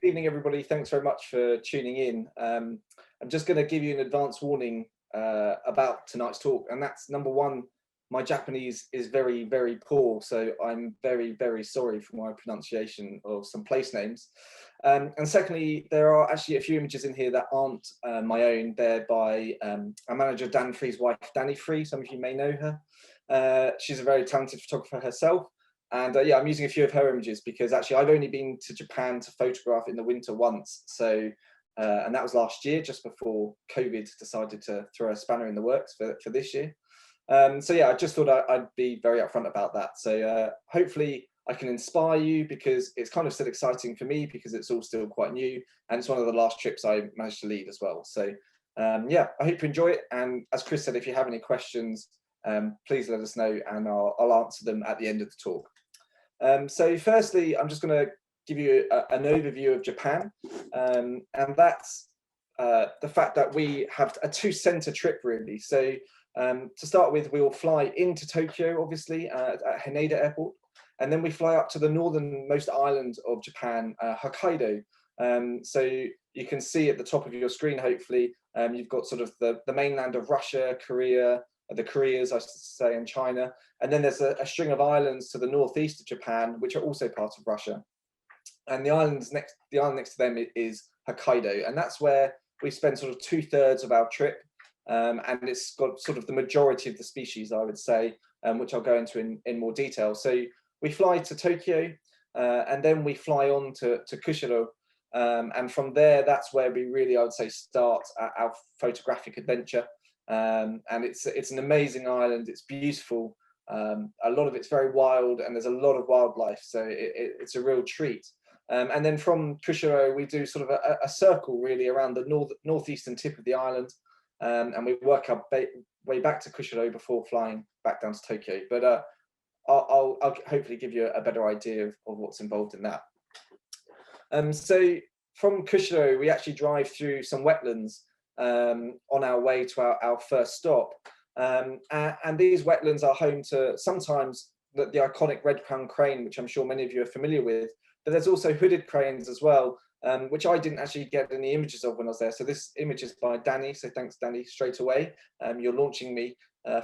Good evening, everybody. Thanks very much for tuning in. I'm just going to give you an advance warning about tonight's talk, and that's number one, my Japanese is very, very poor, so I'm very, very sorry for my pronunciation of some place names. And secondly, there are actually a few images in here that aren't my own. They're by our manager Dan Free's wife, Danny Free. Some of you may know her. She's a very talented photographer herself. And yeah, I'm using a few of her images because actually I've only been to Japan to photograph in the winter once. So, and that was last year, just before COVID decided to throw a spanner in the works for this year. So yeah, I just thought I'd be very upfront about that. So hopefully I can inspire you, because it's kind of still exciting for me because it's all still quite new. And it's one of the last trips I managed to lead as well. So yeah, I hope you enjoy it. And as Chris said, if you have any questions, please let us know and I'll answer them at the end of the talk. So firstly, I'm just going to give you an overview of Japan, and that's the fact that we have a two-center trip really. So to start with, we will fly into Tokyo, obviously, at Haneda Airport, and then we fly up to the northernmost island of Japan, Hokkaido. So you can see at the top of your screen, hopefully, you've got sort of the mainland of Russia, Korea, the Koreas, I should say, and China. And then there's a string of islands to the northeast of Japan, which are also part of Russia. And the island next to them is Hokkaido. And that's where we spend sort of 2/3 of our trip. And it's got sort of the majority of the species, I would say, which I'll go into in more detail. So we fly to Tokyo, and then we fly on to Kushiro. And from there, that's where we really, I would say, start our photographic adventure. And it's an amazing island. It's beautiful. A lot of it's very wild, and there's a lot of wildlife, so it's a real treat. And then from Kushiro, we do sort of a circle really around the northeastern tip of the island, and we work our way back to Kushiro before flying back down to Tokyo. But I'll hopefully give you a better idea of what's involved in that. So from Kushiro, we actually drive through some wetlands on our way to our first stop. And these wetlands are home to sometimes the iconic red-crowned crane, which I'm sure many of you are familiar with, but there's also hooded cranes as well, which I didn't actually get any images of when I was there. So this image is by Danny, so thanks Danny straight away. You're launching me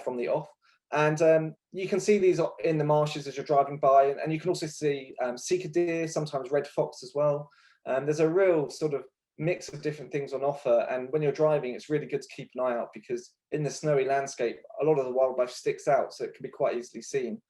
from the off. And you can see these in the marshes as you're driving by, and you can also see sika deer, sometimes red fox as well. There's a real sort of mix of different things on offer, and when you're driving, it's really good to keep an eye out, because in the snowy landscape, a lot of the wildlife sticks out, so it can be quite easily seen.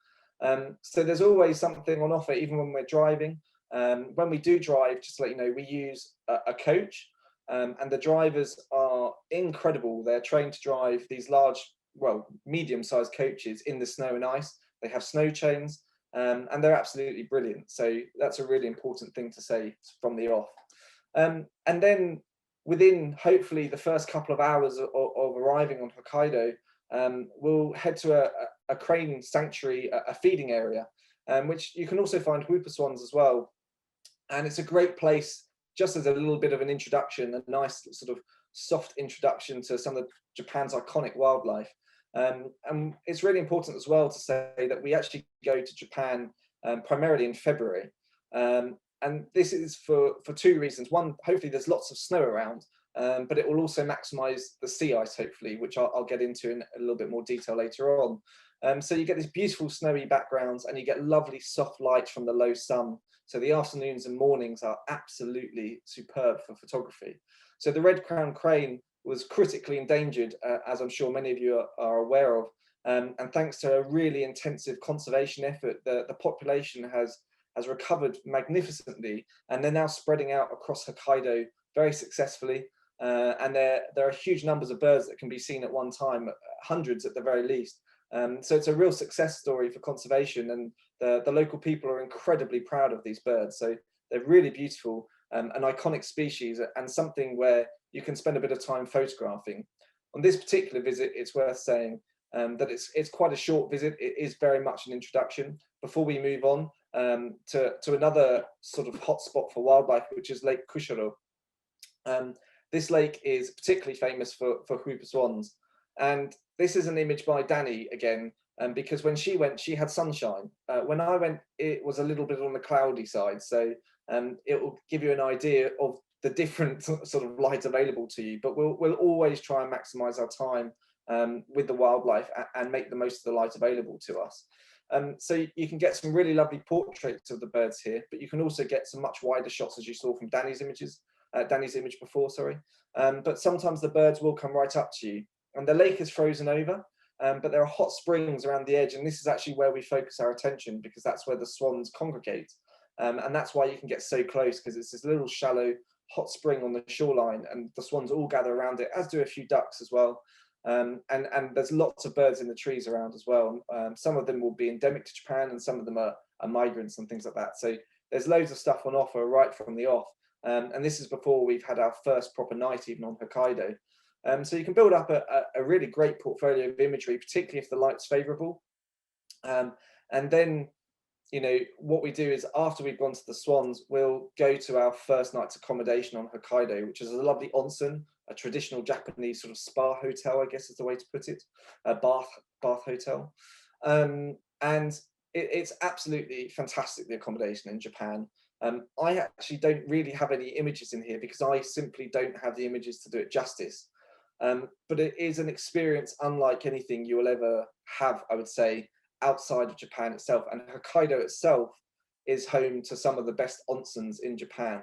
So there's always something on offer, even when we're driving. When we do drive, just to let you know, we use a coach, and the drivers are incredible. They're trained to drive these large, well, medium-sized coaches in the snow and ice. They have snow chains, and they're absolutely brilliant. So that's a really important thing to say from the off. And then within hopefully the first couple of hours of arriving on Hokkaido, we'll head to a crane sanctuary, a feeding area, which you can also find whooper swans as well. And it's a great place, just as a little bit of an introduction, a nice sort of soft introduction to some of Japan's iconic wildlife. And it's really important as well to say that we actually go to Japan primarily in February. And this is for two reasons. One, hopefully there's lots of snow around, but it will also maximize the sea ice, hopefully, which I'll get into in a little bit more detail later on. So you get these beautiful snowy backgrounds, and you get lovely soft light from the low sun. So the afternoons and mornings are absolutely superb for photography. So the red-crowned crane was critically endangered, as I'm sure many of you are aware of. And thanks to a really intensive conservation effort, the population has recovered magnificently, and they're now spreading out across Hokkaido very successfully. And there are huge numbers of birds that can be seen at one time, hundreds at the very least. So it's a real success story for conservation, and the local people are incredibly proud of these birds. So they're really beautiful, an iconic species, and something where you can spend a bit of time photographing. On this particular visit, it's worth saying that it's quite a short visit. It is very much an introduction before we move on to another sort of hotspot for wildlife, which is Lake Kushiro. This lake is particularly famous for whooper swans. And this is an image by Danny again, because when she went, she had sunshine. When I went, it was a little bit on the cloudy side. So it will give you an idea of the different sort of light available to you. But we'll always try and maximize our time with the wildlife and make the most of the light available to us. So you can get some really lovely portraits of the birds here, but you can also get some much wider shots, as you saw from Danny's image before, sorry. But sometimes the birds will come right up to you, and the lake is frozen over, but there are hot springs around the edge, and this is actually where we focus our attention, because that's where the swans congregate. And that's why you can get so close, because it's this little shallow hot spring on the shoreline, and the swans all gather around it, as do a few ducks as well. And there's lots of birds in the trees around as well. Some of them will be endemic to Japan, and some of them are migrants and things like that. So there's loads of stuff on offer right from the off. And this is before we've had our first proper night even on Hokkaido. So you can build up a really great portfolio of imagery, particularly if the light's favorable. And then, you know, what we do is after we've gone to the swans, we'll go to our first night's accommodation on Hokkaido, which is a lovely onsen, a traditional Japanese sort of spa hotel, I guess is the way to put it, a bath hotel. And it's absolutely fantastic, the accommodation in Japan. I actually don't really have any images in here because I simply don't have the images to do it justice. But it is an experience unlike anything you will ever have, I would say, outside of Japan itself. And Hokkaido itself is home to some of the best onsens in Japan.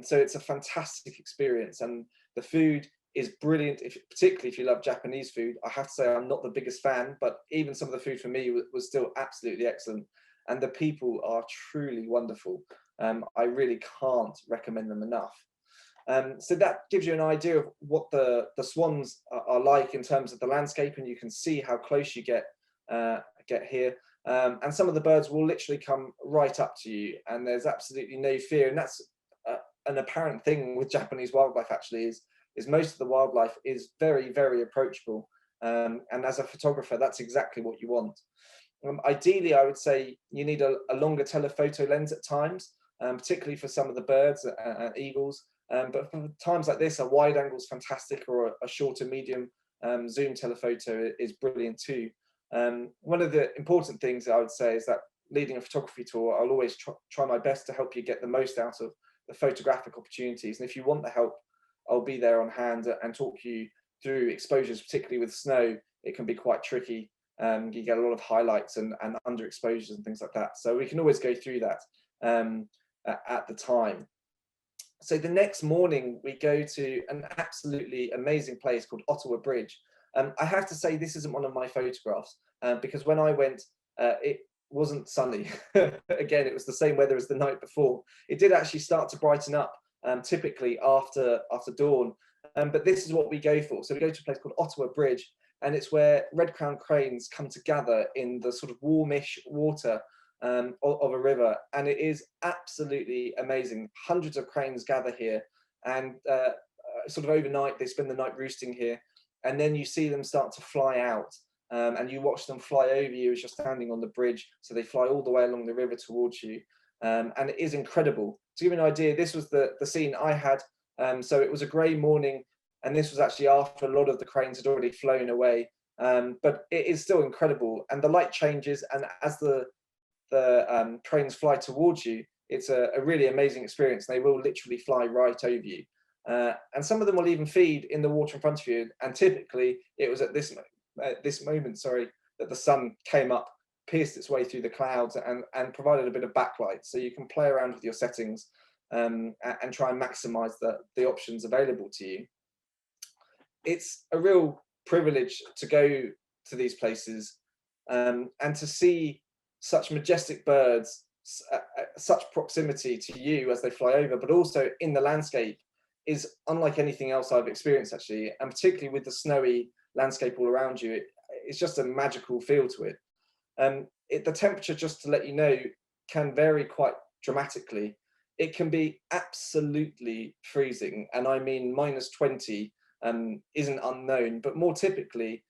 So it's a fantastic experience, and the food is brilliant, particularly if you love Japanese food. I have to say I'm not the biggest fan, but even some of the food for me was still absolutely excellent. And the people are truly wonderful. I really can't recommend them enough. So that gives you an idea of what the swans are like in terms of the landscape, and you can see how close you get here. And some of the birds will literally come right up to you, and there's absolutely no fear. And that's an apparent thing with Japanese wildlife, actually, is most of the wildlife is very, very approachable. And as a photographer, that's exactly what you want. Ideally, I would say you need a longer telephoto lens at times, particularly for some of the birds and eagles. But for times like this, a wide angle is fantastic, or a shorter medium zoom telephoto is brilliant too. One of the important things I would say is that leading a photography tour, I'll always try my best to help you get the most out of the photographic opportunities. And if you want the help, I'll be there on hand and talk you through exposures, particularly with snow. It can be quite tricky. You get a lot of highlights and underexposures and things like that. So we can always go through that at the time. So the next morning we go to an absolutely amazing place called Ottawa Bridge. I have to say this isn't one of my photographs because when I went, it wasn't sunny. Again, it was the same weather as the night before. It did actually start to brighten up typically after dawn, but this is what we go for. So we go to a place called Ottawa Bridge, and it's where red-crowned cranes come to gather in the sort of warmish water of a river, and it is absolutely amazing. Hundreds of cranes gather here, and sort of overnight they spend the night roosting here, and then you see them start to fly out, and you watch them fly over you as you're standing on the bridge. So they fly all the way along the river towards you, and it is incredible. To give you an idea, this was the scene I had. So it was a grey morning, and this was actually after a lot of the cranes had already flown away, but it is still incredible. And the light changes, and as the cranes fly towards you, it's a really amazing experience. They will literally fly right over you, and some of them will even feed in the water in front of you. And typically it was at this moment, sorry, that the sun came up, pierced its way through the clouds, and provided a bit of backlight, so you can play around with your settings and try and maximize the options available to you. It's a real privilege to go to these places and to see such majestic birds, such proximity to you as they fly over, but also in the landscape, is unlike anything else I've experienced, actually. And particularly with the snowy landscape all around you, it's just a magical feel to it. The temperature, just to let you know, can vary quite dramatically. It can be absolutely freezing, and I mean -20 isn't unknown, but more typically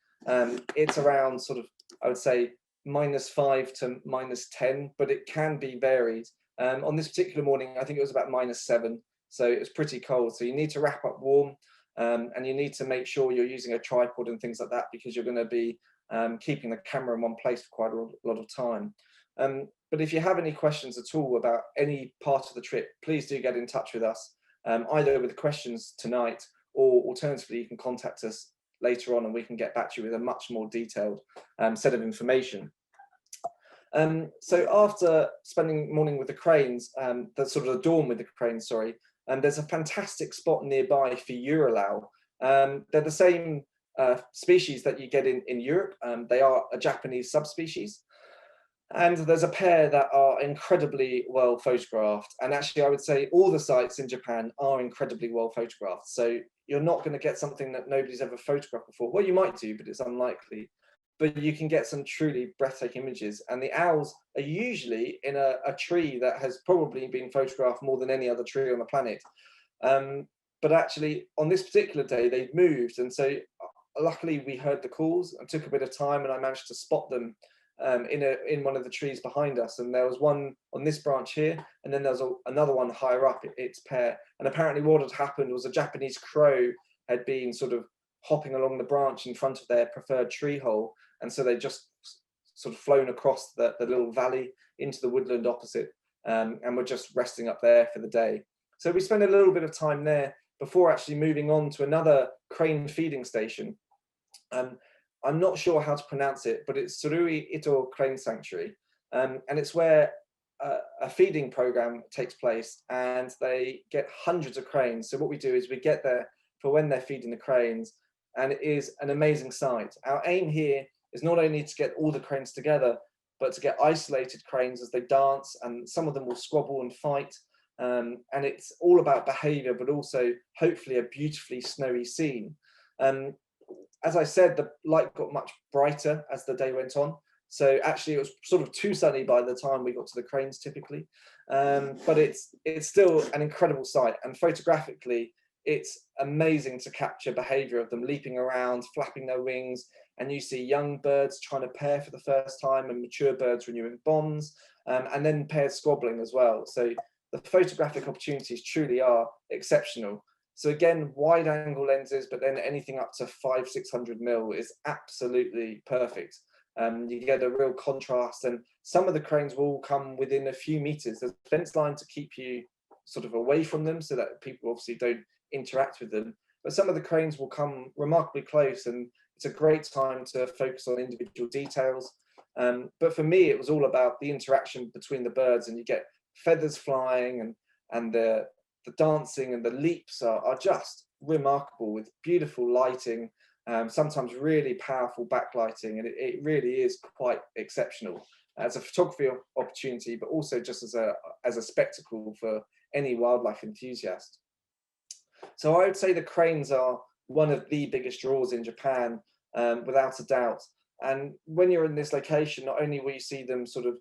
it's around sort of, I would say, -5 to -10, but it can be varied. On this particular morning, I think it was about -7, so it was pretty cold. So you need to wrap up warm, and you need to make sure you're using a tripod and things like that, because you're going to be keeping the camera in one place for quite a lot of time. But if you have any questions at all about any part of the trip, please do get in touch with us, either with questions tonight, or alternatively, you can contact us later on and we can get back to you with a much more detailed set of information. So after spending morning with the cranes, the sort of the dawn with the cranes, sorry, there's a fantastic spot nearby for Uralau. They're the same species that you get in Europe. They are a Japanese subspecies. And there's a pair that are incredibly well photographed. And actually, I would say all the sites in Japan are incredibly well photographed. So you're not going to get something that nobody's ever photographed before. Well, you might do, but it's unlikely. But you can get some truly breathtaking images. And the owls are usually in a tree that has probably been photographed more than any other tree on the planet. But actually, on this particular day, they've moved. And so luckily, we heard the calls and took a bit of time, and I managed to spot them in one of the trees behind us. And there was one on this branch here, and then there's another one higher up, its pair. And apparently what had happened was a Japanese crow had been sort of hopping along the branch in front of their preferred tree hole, and so they just sort of flown across the little valley into the woodland opposite, and were just resting up there for the day. So we spent a little bit of time there before actually moving on to another crane feeding station. I'm not sure how to pronounce it, but it's Surui Ito Crane Sanctuary. And it's where a feeding program takes place, and they get hundreds of cranes. So what we do is we get there for when they're feeding the cranes, and it is an amazing sight. Our aim here is not only to get all the cranes together, but to get isolated cranes as they dance, and some of them will squabble and fight. And it's all about behavior, but also hopefully a beautifully snowy scene. As I said, the light got much brighter as the day went on. So actually it was sort of too sunny by the time we got to the cranes typically. But it's still an incredible sight. And photographically, it's amazing to capture behavior of them leaping around, flapping their wings. And you see young birds trying to pair for the first time, and mature birds renewing bonds, and then pairs squabbling as well. So the photographic opportunities truly are exceptional. So again, wide angle lenses, but then anything up to 500-600 mil is absolutely perfect. You get a real contrast, and some of the cranes will come within a few meters. There's a fence line to keep you sort of away from them so that people obviously don't interact with them. But some of the cranes will come remarkably close, and it's a great time to focus on individual details. But for me, it was all about the interaction between the birds, and you get feathers flying, and the dancing and the leaps are just remarkable, with beautiful lighting, sometimes really powerful backlighting, and it really is quite exceptional as a photography opportunity, but also just as a spectacle for any wildlife enthusiast. So I would say the cranes are one of the biggest draws in Japan, without a doubt. And when you're in this location, not only will you see them sort of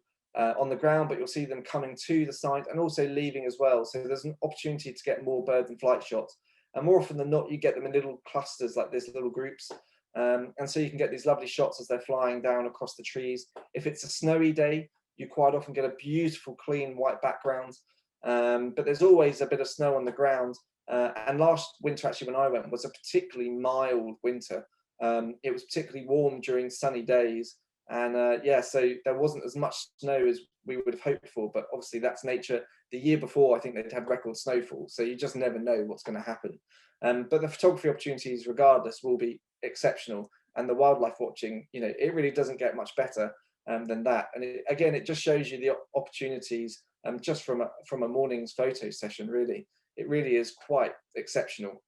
on the ground, but you'll see them coming to the site and also leaving as well. So there's an opportunity to get more bird and flight shots. And more often than not, you get them in little clusters like this, little groups. And so you can get these lovely shots as they're flying down across the trees. If it's a snowy day, you quite often get a beautiful, clean white background. But there's always a bit of snow on the ground. And last winter, actually, when I went, was a particularly mild winter. It was particularly warm during sunny days. And yeah, so there wasn't as much snow as we would have hoped for, but obviously that's nature. The year before, I think they'd had record snowfall, so you just never know what's going to happen. But the photography opportunities, regardless, will be exceptional. And the wildlife watching, you know, it really doesn't get much better than that. And again, it just shows you the opportunities just from a morning's photo session, really. It really is quite exceptional.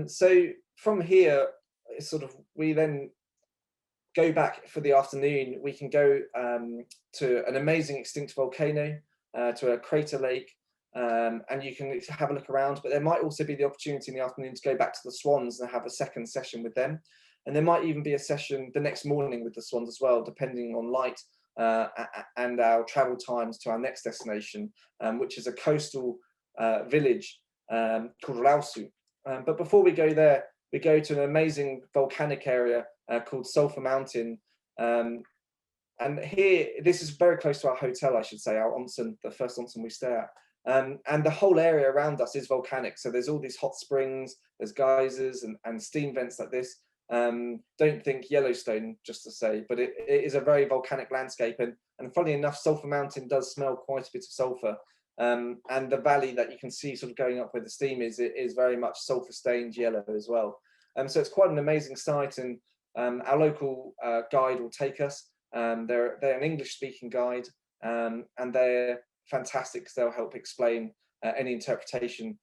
So from here, it's sort of, we then go back for the afternoon. We can go to an amazing extinct volcano, to a crater lake, and you can have a look around. But there might also be the opportunity in the afternoon to go back to the swans and have a second session with them. And there might even be a session the next morning with the swans as well, depending on light and our travel times to our next destination, which is a coastal village called Rausu. But before we go there, we go to an amazing volcanic area called Sulphur Mountain. And here, this is very close to our hotel, I should say, our onsen, the first onsen we stay at. And the whole area around us is volcanic. So there's all these hot springs, there's geysers and steam vents like this. Don't think Yellowstone, just to say, but it is a very volcanic landscape. And funnily enough, Sulphur Mountain does smell quite a bit of sulphur. And the valley that you can see sort of going up where the steam is very much sulphur stained yellow as well. So it's quite an amazing sight, and our local guide will take us. They're an English speaking guide, and they're fantastic because they'll help explain any interpretation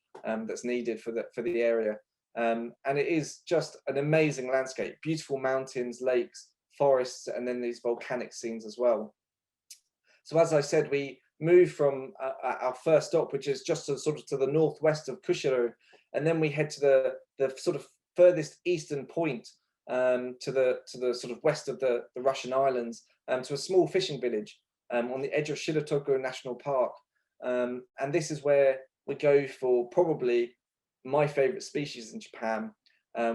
that's needed for the area. And it is just an amazing landscape, beautiful mountains, lakes, forests, and then these volcanic scenes as well. So as I said, we move from our first stop, which is just sort of to the northwest of Kushiro, and then we head to the sort of furthest eastern point, to the sort of west of the Russian islands, to a small fishing village on the edge of Shirotogo National Park. And this is where we go for probably my favorite species in Japan,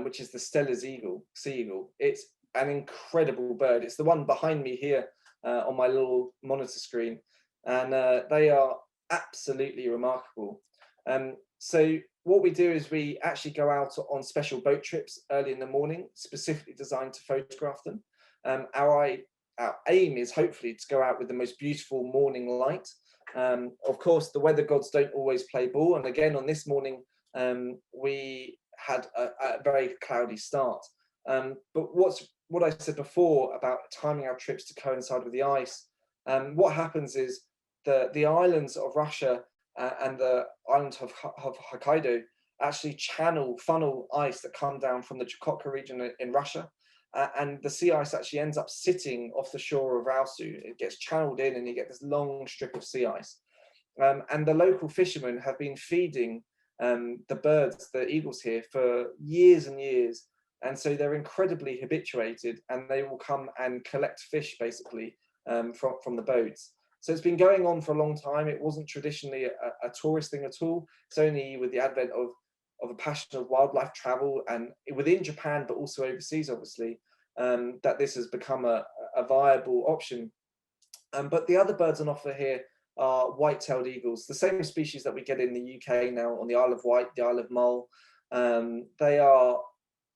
which is the Steller sea eagle. It's an incredible bird. It's the one behind me here on my little monitor screen, and they are absolutely remarkable. So what we do is we actually go out on special boat trips early in the morning, specifically designed to photograph them. Our aim is hopefully to go out with the most beautiful morning light. Of course, the weather gods don't always play ball, and again on this morning we had a very cloudy start. But what I said before about timing our trips to coincide with the ice, what happens is the islands of Russia and the island of Hokkaido actually funnel ice that come down from the Chukotka region in Russia, and the sea ice actually ends up sitting off the shore of Raosu. It gets channeled in and you get this long strip of sea ice. And the local fishermen have been feeding the birds, the eagles here, for years and years. And so they're incredibly habituated, and they will come and collect fish basically from the boats. So it's been going on for a long time. It wasn't traditionally a tourist thing at all. It's only with the advent of a passion of wildlife travel, and within Japan, but also overseas, obviously, that this has become a viable option. But the other birds on offer here are white-tailed eagles, the same species that we get in the UK now on the Isle of Wight, the Isle of Mull. They are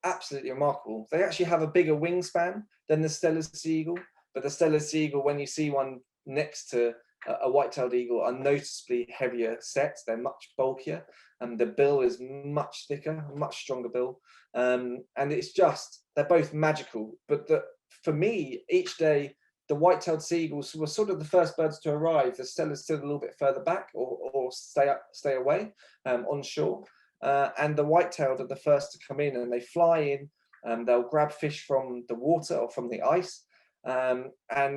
absolutely remarkable. They actually have a bigger wingspan than the Steller sea eagle, but the Steller sea eagle, when you see one next to a white-tailed eagle, are noticeably heavier set. They're much bulkier, and the bill is much thicker, much stronger bill. And it's just, they're both magical. But for me, each day, the white-tailed sea eagles were sort of the first birds to arrive. The Steller's still a little bit further back, or stay away on shore. And the white-tailed are the first to come in, and they fly in. They'll grab fish from the water or from the ice, and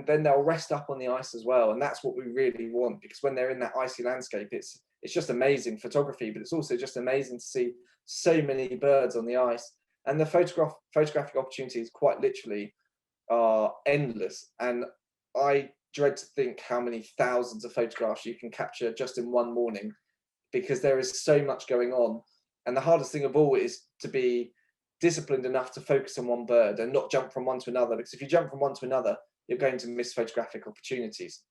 then they'll rest up on the ice as well. And that's what we really want, because when they're in that icy landscape, it's just amazing photography, but it's also just amazing to see so many birds on the ice. And the photographic opportunities, quite literally, are endless. And I dread to think how many thousands of photographs you can capture just in one morning, because there is so much going on. And the hardest thing of all is to be disciplined enough to focus on one bird and not jump from one to another, because if you jump from one to another, you're going to miss photographic opportunities.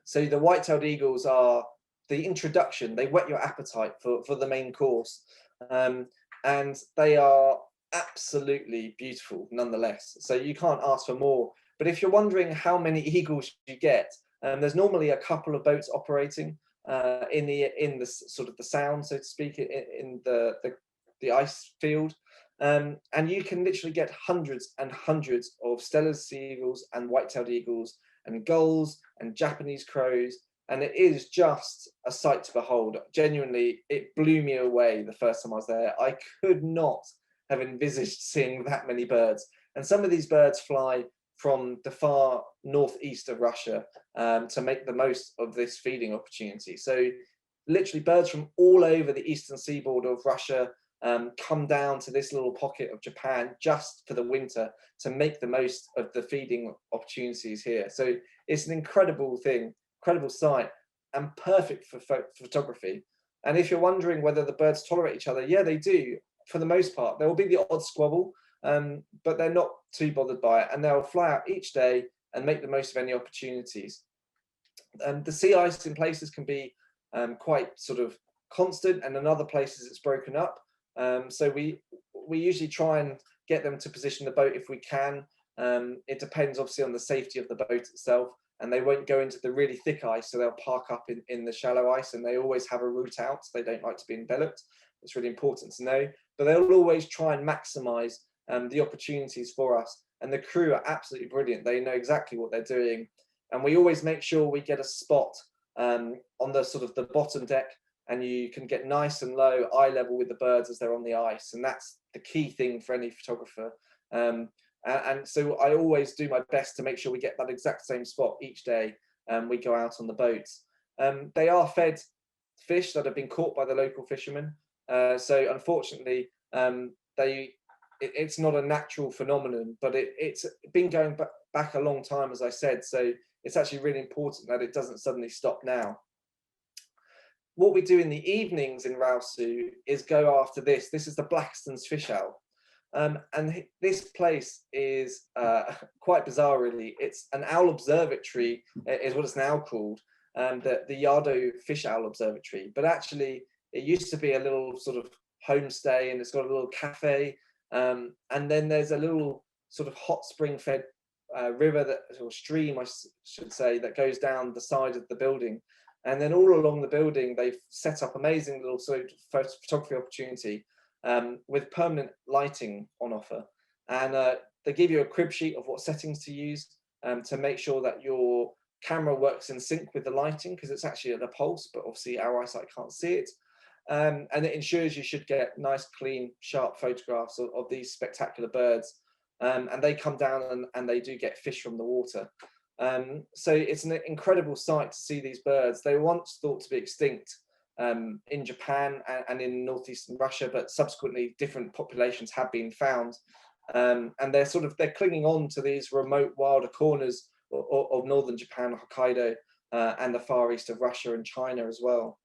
So the white-tailed eagles are the introduction. They whet your appetite for the main course, and they are absolutely beautiful nonetheless. So you can't ask for more. But if you're wondering how many eagles you get, there's normally a couple of boats operating in the sort of the sound, so to speak, in the ice field, and you can literally get hundreds and hundreds of Steller sea eagles and white-tailed eagles and gulls and Japanese crows, and it is just a sight to behold. Genuinely, it blew me away the first time I was there. I could not have envisaged seeing that many birds, and some of these birds fly from the far northeast of Russia to make the most of this feeding opportunity. So literally birds from all over the eastern seaboard of Russia come down to this little pocket of Japan just for the winter to make the most of the feeding opportunities here. So it's an incredible thing, incredible sight, and perfect for photography. And if you're wondering whether the birds tolerate each other, yeah, they do. For the most part, there will be the odd squabble, but they're not too bothered by it, and they'll fly out each day and make the most of any opportunities. The sea ice in places can be quite sort of constant, and in other places it's broken up. So we usually try and get them to position the boat if we can. It depends obviously on the safety of the boat itself, and they won't go into the really thick ice, so they'll park up in the shallow ice, and they always have a route out, so they don't like to be enveloped. It's really important to know, but they'll always try and maximize the opportunities for us. And the crew are absolutely brilliant. They know exactly what they're doing, and we always make sure we get a spot on the sort of the bottom deck, and you can get nice and low eye level with the birds as they're on the ice, and that's the key thing for any photographer. And so I always do my best to make sure we get that exact same spot each day we go out on the boats. They are fed fish that have been caught by the local fishermen. So unfortunately, it's not a natural phenomenon, but it's been going back a long time, as I said. So it's actually really important that it doesn't suddenly stop now. What we do in the evenings in Raosu is go after this. This is the Blakiston's fish owl. And this place is quite bizarre, really. It's an owl observatory, is what it's now called, the Yado Fish Owl Observatory. But actually, it used to be a little sort of homestay, and it's got a little cafe. And then there's a little sort of hot spring-fed river, or stream, I should say, that goes down the side of the building. And then all along the building, they've set up amazing little sort of photography opportunity with permanent lighting on offer. And they give you a crib sheet of what settings to use to make sure that your camera works in sync with the lighting, because it's actually at a pulse, but obviously our eyesight can't see it. And it ensures you should get nice, clean, sharp photographs of these spectacular birds. And they come down and they do get fish from the water. So it's an incredible sight to see these birds. They were once thought to be extinct in Japan and in northeastern Russia, but subsequently different populations have been found. And they're clinging on to these remote, wilder corners of northern Japan, Hokkaido, and the far east of Russia and China as well.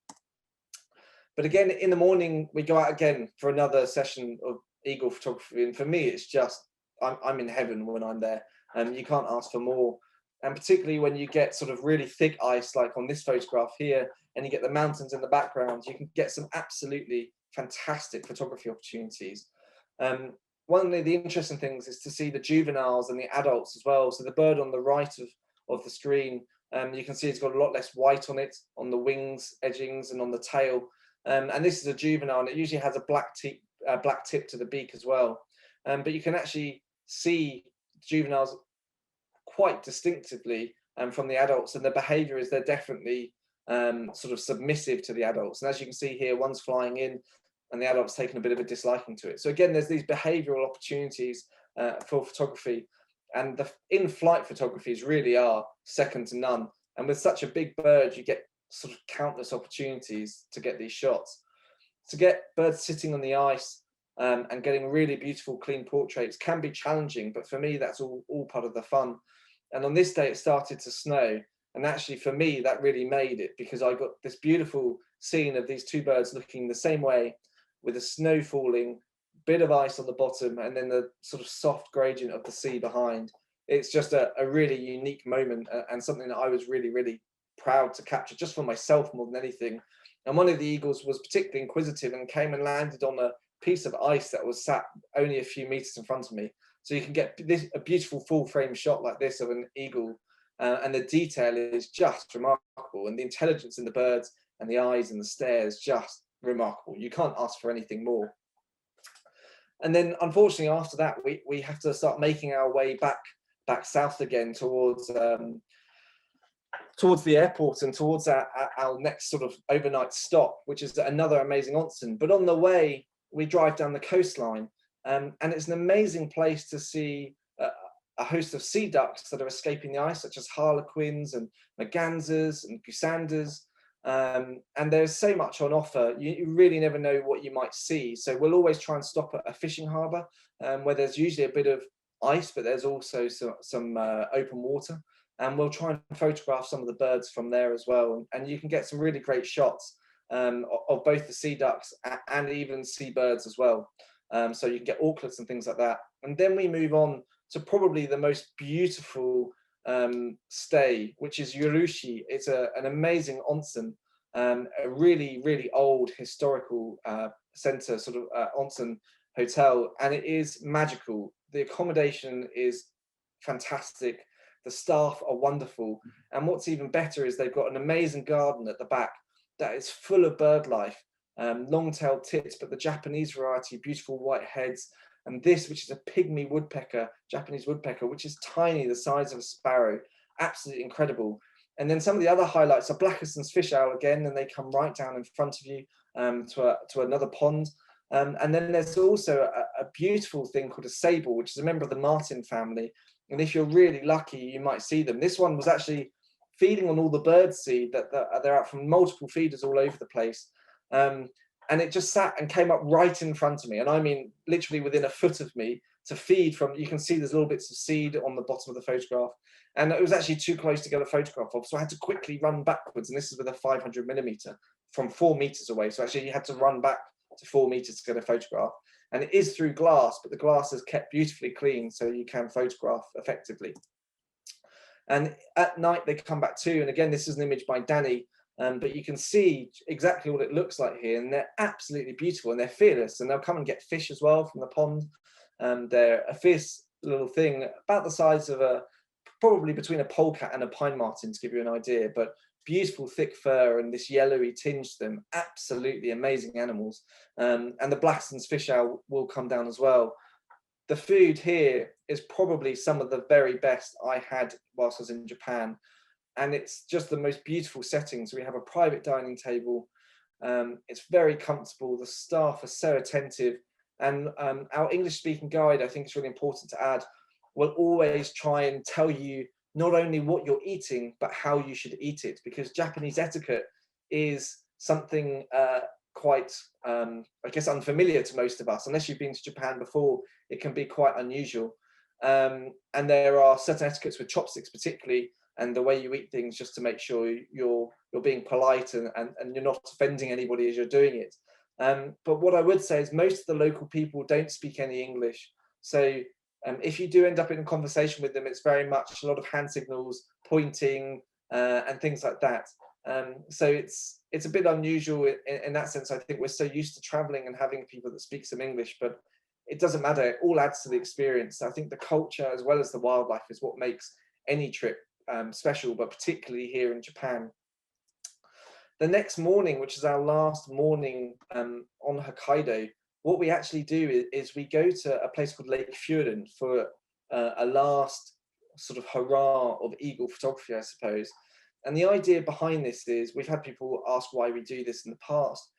But again, in the morning, we go out again for another session of eagle photography. And for me, it's just, I'm in heaven when I'm there. You can't ask for more. And particularly when you get sort of really thick ice, like on this photograph here, and you get the mountains in the background, you can get some absolutely fantastic photography opportunities. One of the interesting things is to see the juveniles and the adults as well. So the bird on the right of the screen, you can see it's got a lot less white on it, on the wings, edgings, and on the tail. And this is a juvenile, and it usually has a black tip to the beak as well. But you can actually see juveniles quite distinctively from the adults, and the behavior is they're definitely sort of submissive to the adults. And as you can see here, one's flying in and the adult's taking a bit of a disliking to it. So again, there's these behavioral opportunities for photography, and the in-flight photographies really are second to none. And with such a big bird, you get sort of countless opportunities to get these shots. To get birds sitting on the ice and getting really beautiful, clean portraits can be challenging, but for me, that's all part of the fun. And on this day, it started to snow. And actually, for me, that really made it, because I got this beautiful scene of these two birds looking the same way, with the snow falling, bit of ice on the bottom, and then the sort of soft gradient of the sea behind. It's just a really unique moment, and something that I was really, really proud to capture, just for myself more than anything. And one of the eagles was particularly inquisitive and came and landed on a piece of ice that was sat only a few meters in front of me. So you can get a beautiful full frame shot like this of an eagle, and the detail is just remarkable, and the intelligence in the birds and the eyes and the stares, just remarkable. You can't ask for anything more. And then unfortunately after that, we have to start making our way back south again towards the airport and towards our next sort of overnight stop, which is another amazing onsen. But on the way, we drive down the coastline, and it's an amazing place to see a host of sea ducks that are escaping the ice, such as harlequins and mergansers and goosandas. And there's so much on offer, you really never know what you might see. So we'll always try and stop at a fishing harbour where there's usually a bit of ice, but there's also some open water. And we'll try and photograph some of the birds from there as well. And you can get some really great shots of both the sea ducks and even seabirds as well. So you can get auklets and things like that. And then we move on to probably the most beautiful stay, which is Yurushi. It's an amazing onsen, a really, really old historical center sort of onsen. hotel, and it is magical. The accommodation is fantastic. The staff are wonderful. And what's even better is they've got an amazing garden at the back that is full of bird life, long-tailed tits, but the Japanese variety, beautiful white heads, and this, which is a pygmy woodpecker, Japanese woodpecker, which is tiny, the size of a sparrow, absolutely incredible. And then some of the other highlights are Blakiston's fish owl again, and they come right down in front of you to another pond. And then there's also a beautiful thing called a sable, which is a member of the martin family. And if you're really lucky, you might see them. This one was actually feeding on all the bird seed that they're out from multiple feeders all over the place. And it just sat and came up right in front of me. And I mean, literally within a foot of me to feed from, you can see there's little bits of seed on the bottom of the photograph. And it was actually too close to get a photograph of. So I had to quickly run backwards. And this is with a 500mm from 4 meters away. So actually you had to run back to 4 meters to get a photograph. And it is through glass, but the glass is kept beautifully clean so you can photograph effectively. And at night they come back too. And again, this is an image by Danny, but you can see exactly what it looks like here. And they're absolutely beautiful and they're fearless. And they'll come and get fish as well from the pond. They're a fierce little thing, about the size of probably between a polecat and a pine marten, to give you an idea, but beautiful thick fur and this yellowy tinge to them. Absolutely amazing animals. And the Blakiston's fish owl will come down as well. The food here is probably some of the very best I had whilst I was in Japan. And it's just the most beautiful settings. We have a private dining table. It's very comfortable. The staff are so attentive. And our English speaking guide, I think it's really important to add, will always try and tell you not only what you're eating, but how you should eat it, because Japanese etiquette is something quite, I guess, unfamiliar to most of us. Unless you've been to Japan before, it can be quite unusual. And there are certain etiquettes with chopsticks particularly, and the way you eat things, just to make sure you're being polite and you're not offending anybody as you're doing it. But what I would say is most of the local people don't speak any English. So if you do end up in a conversation with them, it's very much a lot of hand signals, pointing, and things like that. So it's a bit unusual in that sense. I think we're so used to traveling and having people that speak some English, but it doesn't matter. It all adds to the experience. I think the culture as well as the wildlife is what makes any trip special, but particularly here in Japan. The next morning, which is our last morning on Hokkaido, what we actually do is we go to a place called Lake Furen for a last sort of hurrah of eagle photography, I suppose. And the idea behind this is, we've had people ask why we do this in the past,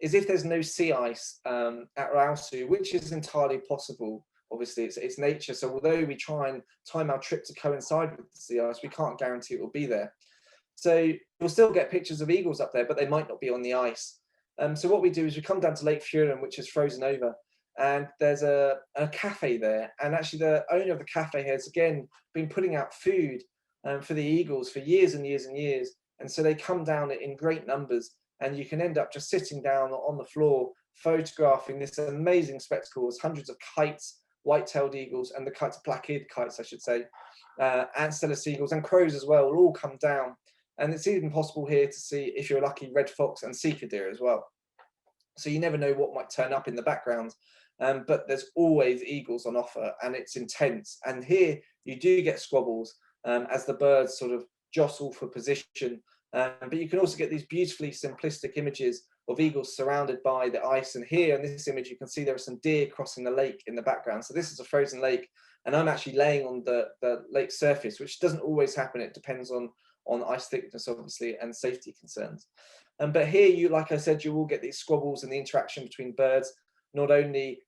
is if there's no sea ice at Raosu, which is entirely possible, obviously it's nature. So although we try and time our trip to coincide with the sea ice, we can't guarantee it will be there. So you'll still get pictures of eagles up there, but they might not be on the ice. So what we do is we come down to Lake Furen, which is frozen over, and there's a cafe there. And actually the owner of the cafe has, again, been putting out food for the eagles for years and years and years. And so they come down in great numbers, and you can end up just sitting down on the floor, photographing this amazing spectacle. There's hundreds of kites, white-tailed eagles, and the kites, black-eared kites, I should say, and Steller seagulls and crows as well, will all come down. And it's even possible here to see, if you're lucky, red fox and sika deer as well. So you never know what might turn up in the background, but there's always eagles on offer, and it's intense. And here you do get squabbles as the birds sort of jostle for position. But you can also get these beautifully simplistic images of eagles surrounded by the ice. And here in this image, you can see there are some deer crossing the lake in the background. So this is a frozen lake, and I'm actually laying on the lake surface, which doesn't always happen. It depends on ice thickness, obviously, and safety concerns. But here, you, like I said, you will get these squabbles and the interaction between birds, not only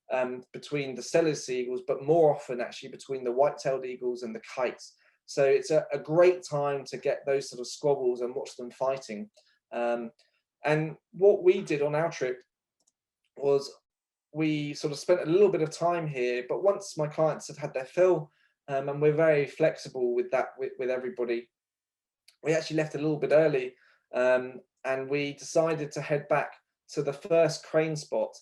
between the Steller seagulls, but more often actually between the white-tailed eagles and the kites. So it's a great time to get those sort of squabbles and watch them fighting. And what we did on our trip was we sort of spent a little bit of time here, but once my clients have had their fill, and we're very flexible with that, with everybody, we actually left a little bit early, and we decided to head back to the first crane spot,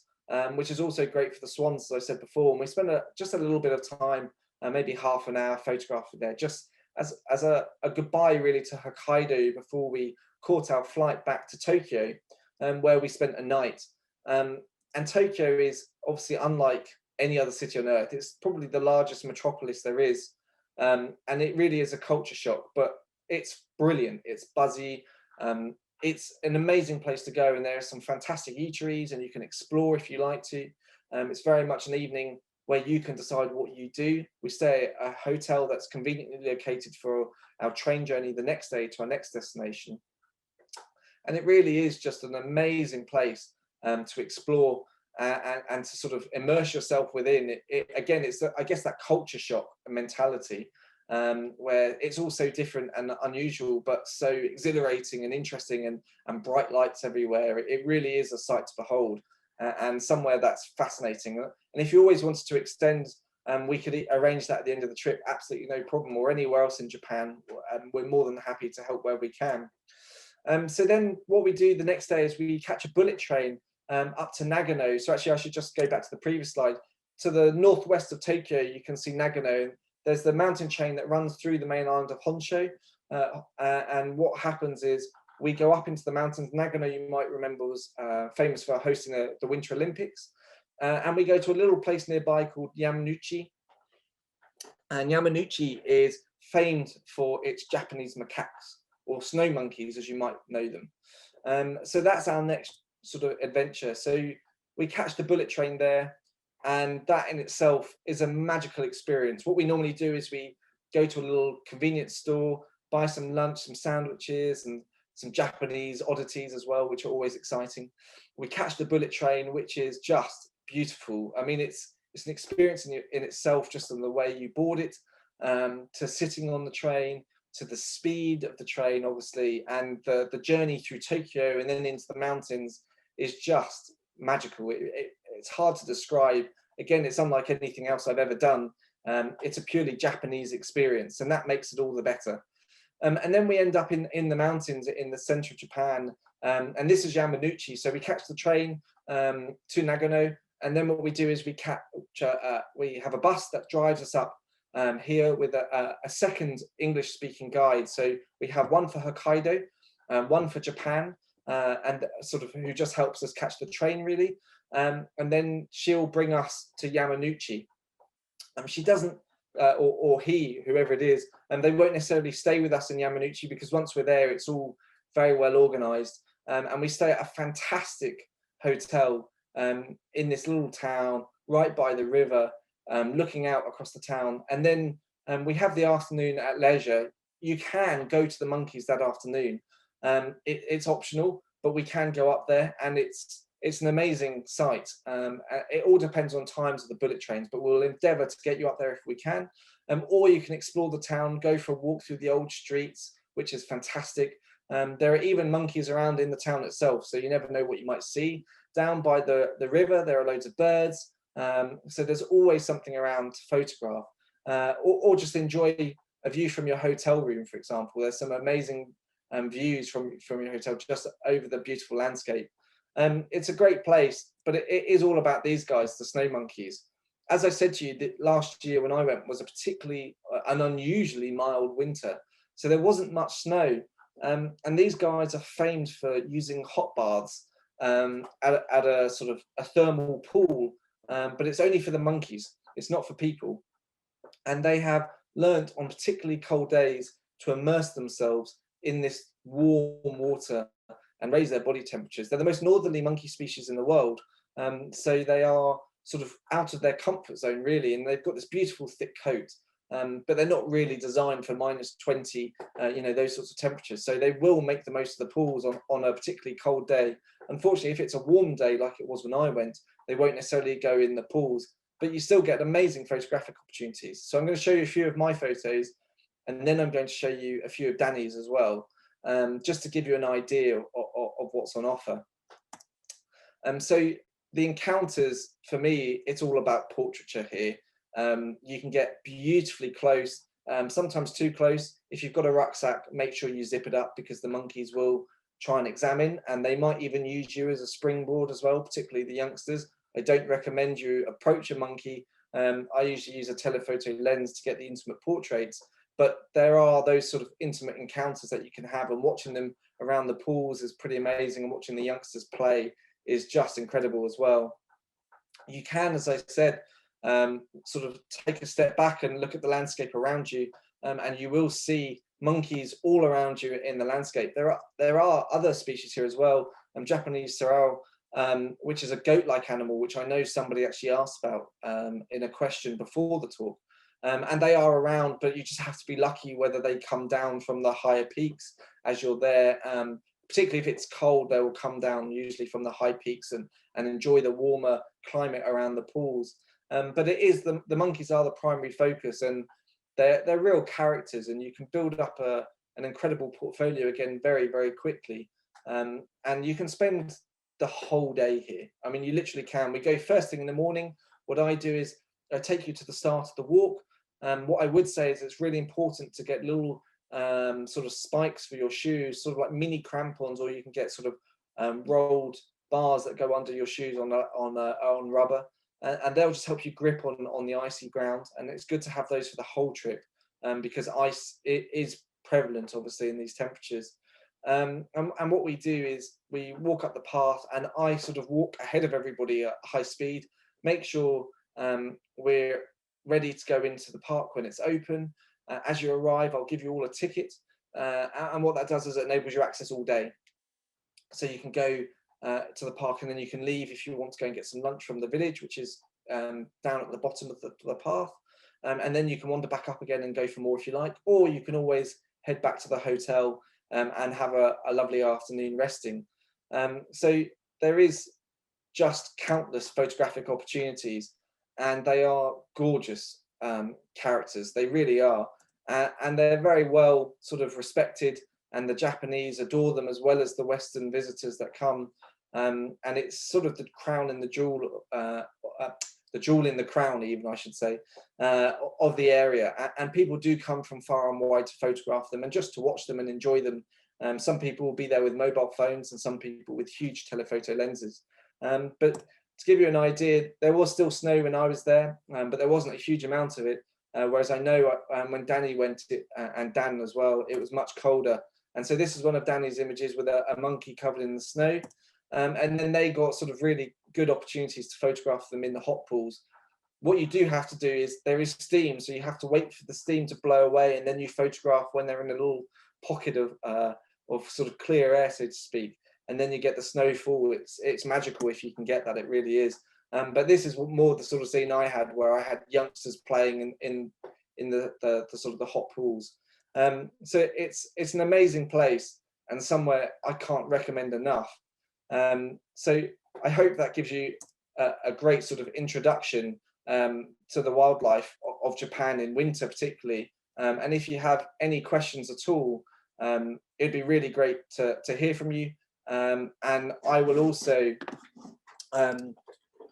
which is also great for the swans, as I said before. And we spent just a little bit of time, maybe half an hour, photographing there, just as a goodbye really to Hokkaido before we caught our flight back to Tokyo, where we spent a night. And Tokyo is obviously unlike any other city on earth. It's probably the largest metropolis there is. And it really is a culture shock, but it's brilliant. It's buzzy. It's an amazing place to go, and there are some fantastic eateries, and you can explore if you like to. It's very much an evening where you can decide what you do. We stay at a hotel that's conveniently located for our train journey the next day to our next destination. And it really is just an amazing place to explore and to sort of immerse yourself within. Again, it's, I guess, that culture shock mentality, where it's all so different and unusual, but so exhilarating and interesting, and bright lights everywhere. It really is a sight to behold, and somewhere that's fascinating. And if you always wanted to extend, we could arrange that at the end of the trip, absolutely no problem, or anywhere else in Japan. We're more than happy to help where we can. So then what we do the next day is we catch a bullet train up to Nagano. So actually I should just go back to the previous slide. To the northwest of Tokyo, you can see Nagano. There's the mountain chain that runs through the main island of Honshu. And what happens is we go up into the mountains. Nagano, you might remember, was famous for hosting the Winter Olympics. And we go to a little place nearby called Yamanouchi. And Yamanouchi is famed for its Japanese macaques, or snow monkeys, as you might know them. So that's our next sort of adventure. So we catch the bullet train there, and that in itself is a magical experience. What we normally do is we go to a little convenience store, buy some lunch, some sandwiches, and some Japanese oddities as well, which are always exciting. We catch the bullet train, which is just beautiful. I mean, it's an experience in itself, just in the way you board it, to sitting on the train, to the speed of the train, obviously, and the journey through Tokyo and then into the mountains is just magical. It's hard to describe. Again, it's unlike anything else I've ever done. It's a purely Japanese experience, and that makes it all the better. And then we end up in the mountains in the center of Japan, and this is Yamanouchi. So we catch the train to Nagano, and then what we do is we have a bus that drives us up here with a second English-speaking guide. So we have one for Hokkaido, one for Japan, and sort of who just helps us catch the train, really. And then she'll bring us to Yamanouchi. She doesn't, or he, whoever it is, and they won't necessarily stay with us in Yamanouchi, because once we're there, it's all very well organized. And we stay at a fantastic hotel in this little town right by the river, looking out across the town. And then we have the afternoon at leisure. You can go to the monkeys that afternoon. It's optional, but we can go up there, and it's an amazing sight. It all depends on times of the bullet trains, but we'll endeavour to get you up there if we can. Or you can explore the town, go for a walk through the old streets, which is fantastic. There are even monkeys around in the town itself, so you never know what you might see. Down by the river, there are loads of birds. So there's always something around to photograph, or just enjoy a view from your hotel room, for example. There's some amazing views from your hotel just over the beautiful landscape. It's a great place, but it is all about these guys, the snow monkeys. As I said to you, that last year when I went was a particularly an unusually mild winter, so there wasn't much snow. And these guys are famed for using hot baths at a sort of a thermal pool, but it's only for the monkeys. It's not for people. And they have learnt on particularly cold days to immerse themselves in this warm water and raise their body temperatures. They're the most northerly monkey species in the world. So they are sort of out of their comfort zone, really, and they've got this beautiful thick coat, but they're not really designed for -20, those sorts of temperatures. So they will make the most of the pools on a particularly cold day. Unfortunately, if it's a warm day like it was when I went, they won't necessarily go in the pools, but you still get amazing photographic opportunities. So I'm going to show you a few of my photos, and then I'm going to show you a few of Danny's as well, just to give you an idea of what's on offer. So the encounters, for me, it's all about portraiture here. You can get beautifully close, sometimes too close. If you've got a rucksack, make sure you zip it up, because the monkeys will try and examine, and they might even use you as a springboard as well, particularly the youngsters. I don't recommend you approach a monkey. I usually use a telephoto lens to get the intimate portraits, but there are those sort of intimate encounters that you can have, and watching them around the pools is pretty amazing, and watching the youngsters play is just incredible as well. You can, as I said, sort of take a step back and look at the landscape around you, and you will see monkeys all around you in the landscape. There are other species here as well. Japanese sorrel, which is a goat-like animal, which I know somebody actually asked about in a question before the talk. And they are around, but you just have to be lucky whether they come down from the higher peaks as you're there. Particularly if it's cold, they will come down usually from the high peaks and enjoy the warmer climate around the pools. But it is the monkeys are the primary focus, and they're real characters, and you can build up an incredible portfolio again very, very quickly. And you can spend the whole day here. I mean, you literally can. We go first thing in the morning. What I do is I take you to the start of the walk. What I would say is it's really important to get little sort of spikes for your shoes, sort of like mini crampons, or you can get sort of rolled bars that go under your shoes on rubber, and they'll just help you grip on the icy ground. And it's good to have those for the whole trip, because ice is prevalent, obviously, in these temperatures. And what we do is we walk up the path, and I sort of walk ahead of everybody at high speed, make sure we're ready to go into the park when it's open. As you arrive, I'll give you all a ticket, and what that does is it enables you access all day. So you can go to the park, and then you can leave if you want to go and get some lunch from the village, which is down at the bottom of the path, and then you can wander back up again and go for more if you like, or you can always head back to the hotel and have a lovely afternoon resting. So there is just countless photographic opportunities, and they are gorgeous characters. They really are, and they're very well sort of respected, and the Japanese adore them as well as the Western visitors that come. And it's sort of the crown and the jewel in the crown, even, I should say, of the area. And people do come from far and wide to photograph them and just to watch them and enjoy them. Some people will be there with mobile phones, and some people with huge telephoto lenses. But to give you an idea, there was still snow when I was there, but there wasn't a huge amount of it. Whereas I know when Danny went, and Dan as well, it was much colder. And so this is one of Danny's images with a monkey covered in the snow. And then they got sort of really good opportunities to photograph them in the hot pools. What you do have to do is there is steam, so you have to wait for the steam to blow away, and then you photograph when they're in a little pocket of sort of clear air, so to speak. And then you get the snowfall. It's magical if you can get that. It really is. But this is more the sort of scene I had, where I had youngsters playing in the sort of the hot pools. So it's an amazing place, and somewhere I can't recommend enough. So I hope that gives you a great sort of introduction to the wildlife of Japan in winter, particularly. And if you have any questions at all, it'd be really great to hear from you. And I will also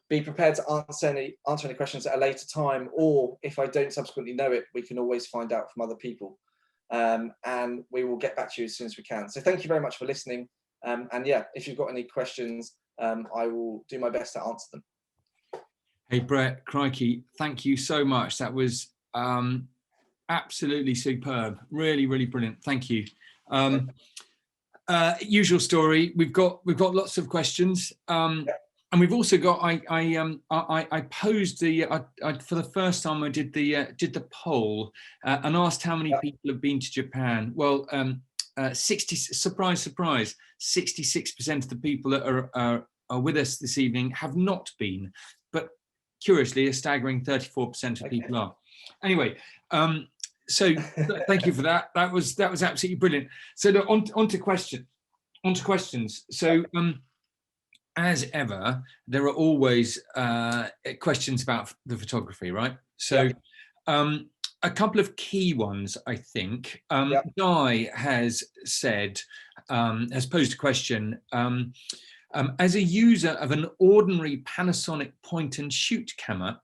be prepared to answer any questions at a later time, or if I don't subsequently know it, we can always find out from other people. And we will get back to you as soon as we can. So thank you very much for listening. And yeah, if you've got any questions, I will do my best to answer them. Hey, Bret, crikey, thank you so much. That was absolutely superb. Really, really brilliant. Thank you. Usual story. We've got lots of questions. And we've also got. I posed for the first time. I did the poll and asked how many people have been to Japan. Well, 60. Surprise, surprise. 66% of the people that are with us this evening have not been, but curiously, a staggering 34% of people are. Anyway, so thank you for that. That was absolutely brilliant. So on to questions. So. As ever, there are always questions about the photography, right? So a couple of key ones, I think. Guy has said, has posed a question, as a user of an ordinary Panasonic point and shoot camera,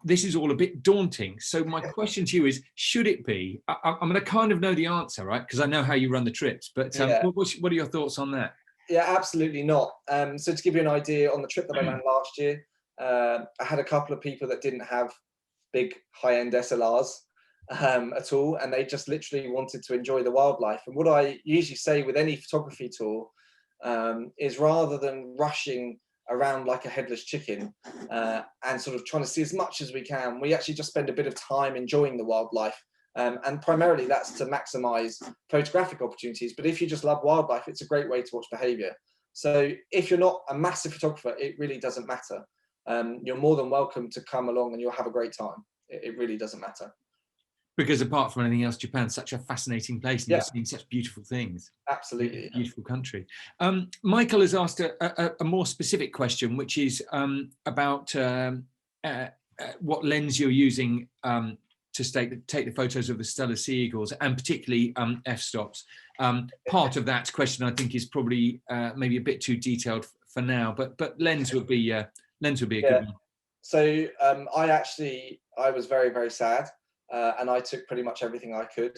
this is all a bit daunting. So my question to you is, should it be? I'm going to kind of know the answer, right? Because I know how you run the trips, but what are your thoughts on that? Yeah, absolutely not. So to give you an idea, on the trip that I ran last year, I had a couple of people that didn't have big high-end SLRs at all, and they just literally wanted to enjoy the wildlife. And what I usually say with any photography tour, is rather than rushing around like a headless chicken and sort of trying to see as much as we can, we actually just spend a bit of time enjoying the wildlife. And primarily that's to maximize photographic opportunities. But if you just love wildlife, it's a great way to watch behavior. So if you're not a massive photographer, it really doesn't matter. You're more than welcome to come along and you'll have a great time. It really doesn't matter. Because apart from anything else, Japan's such a fascinating place, and you're seeing such beautiful things. Absolutely. Beautiful country. Michael has asked a more specific question, which is about what lens you're using to take the photos of the Steller sea eagles, and particularly f-stops. Part of that question, I think, is probably maybe a bit too detailed for now, but lens would be a good one. So I was very, very sad. And I took pretty much everything I could.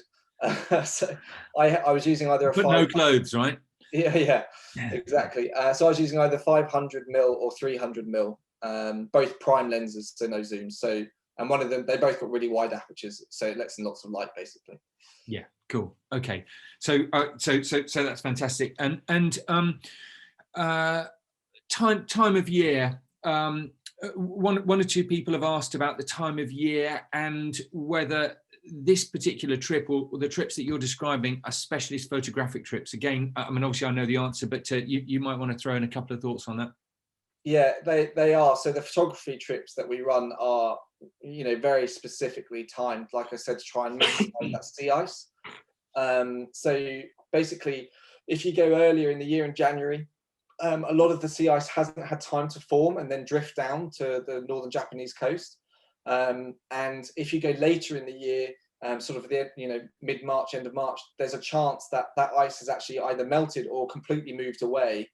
So I was using either no clothes, right? Yeah, exactly. So I was using either 500mm or 300mm, both prime lenses, so no zooms. So, and one of them, they both got really wide apertures, so it lets in lots of light, basically. Yeah, cool. Okay, so that's fantastic. And time of year. One or two people have asked about the time of year and whether this particular trip or the trips that you're describing are specialist photographic trips. Again, I mean, obviously I know the answer, but you might want to throw in a couple of thoughts on that. Yeah, they are. So the photography trips that we run are, very specifically timed, like I said, to try and maximize that sea ice. So basically, if you go earlier in the year in January, a lot of the sea ice hasn't had time to form and then drift down to the northern Japanese coast. And if you go later in the year, sort of the mid-March, end of March, there's a chance that ice has actually either melted or completely moved away.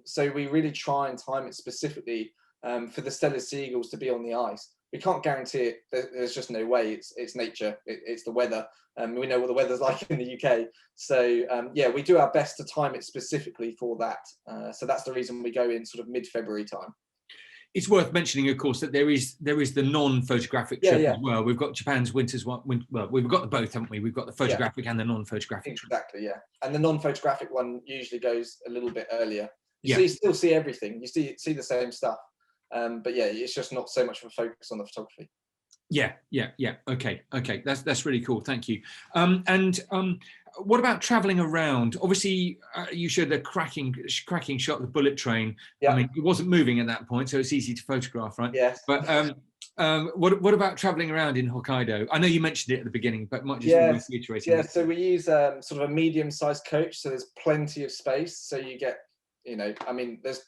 So we really try and time it specifically for the Steller sea eagles to be on the ice. We can't guarantee it. There's just no way. It's nature. It's the weather. We know what the weather's like in the UK. So we do our best to time it specifically for that. So that's the reason we go in sort of mid-February time. It's worth mentioning, of course, that there is the non-photographic trip as well. We've got Japan's winter's one. Well, we've got both, haven't we? We've got the photographic and the non-photographic trip. Exactly, yeah. And the non-photographic one usually goes a little bit earlier. You still see everything. You see the same stuff. But yeah, it's just not so much of a focus on the photography. Yeah. Okay. That's really cool. Thank you. And what about traveling around? Obviously, you showed the cracking shot of the bullet train. Yeah. I mean, it wasn't moving at that point, so it's easy to photograph, right? Yes. But what about traveling around in Hokkaido? I know you mentioned it at the beginning, but might just reiterating. Yeah. So we use sort of a medium-sized coach, so there's plenty of space. So you get, I mean, there's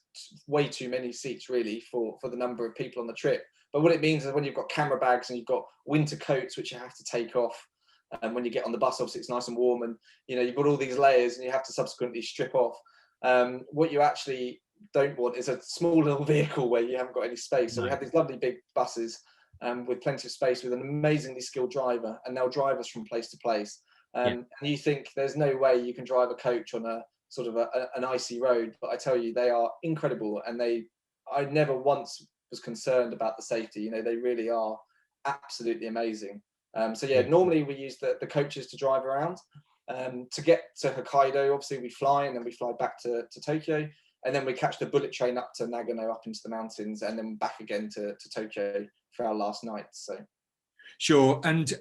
way too many seats really for the number of people on the trip. But what it means is when you've got camera bags and you've got winter coats, which you have to take off, and when you get on the bus, obviously it's nice and warm, and you've got all these layers and you have to subsequently strip off. What you actually don't want is a small little vehicle where you haven't got any space. So we have these lovely big buses with plenty of space with an amazingly skilled driver, and they'll drive us from place to place. And you think there's no way you can drive a coach on a sort of an icy road, but I tell you, they are incredible, and I never once was concerned about the safety. They really are absolutely amazing. So yeah, normally we use the coaches to drive around. To get to Hokkaido, obviously we fly, and then we fly back to Tokyo, and then we catch the bullet train up to Nagano, up into the mountains, and then back again to Tokyo for our last night. So sure. And